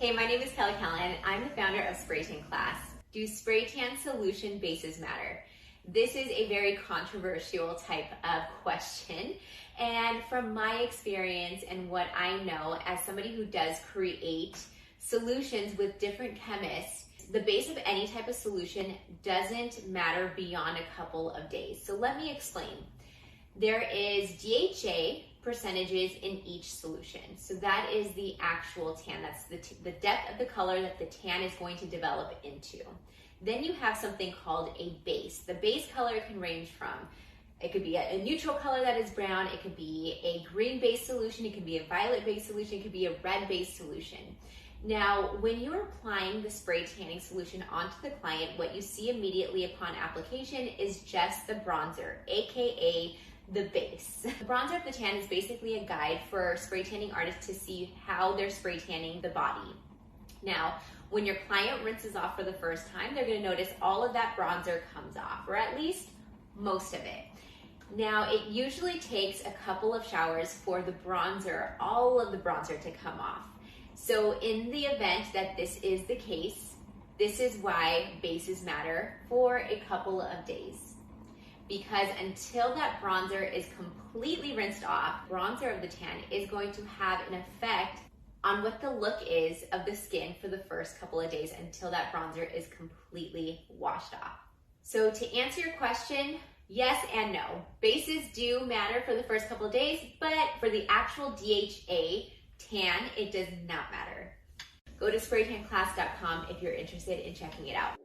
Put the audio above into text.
Hey, my name is Callaghan. I'm the founder of Spray Tan Class. Do spray tan solution bases matter? This is a very controversial type of question. And from my experience and what I know as somebody who does create solutions with different chemists, the base of any type of solution doesn't matter beyond a couple of days. So let me explain. There is DHA percentages in each solution. So that is the actual tan. That's the depth of the color that the tan is going to develop into. Then you have something called a base. The base color can range from, it could be a neutral color that is brown, it could be a green-based solution, it could be a violet-based solution, it could be a red-based solution. Now, when you're applying the spray tanning solution onto the client, what you see immediately upon application is just the bronzer, aka the base. The bronzer of the tan is basically a guide for spray tanning artists to see how they're spray tanning the body. Now, when your client rinses off for the first time, they're going to notice all of that bronzer comes off, or at least most of it. Now, it usually takes a couple of showers for the bronzer, all of the bronzer to come off. So in the event that this is the case, this is why bases matter for a couple of days. Because until that bronzer is completely rinsed off, bronzer of the tan is going to have an effect on what the look is of the skin for the first couple of days until that bronzer is completely washed off. So to answer your question, yes and no. Bases do matter for the first couple of days, but for the actual DHA tan, it does not matter. Go to spraytanclass.com if you're interested in checking it out.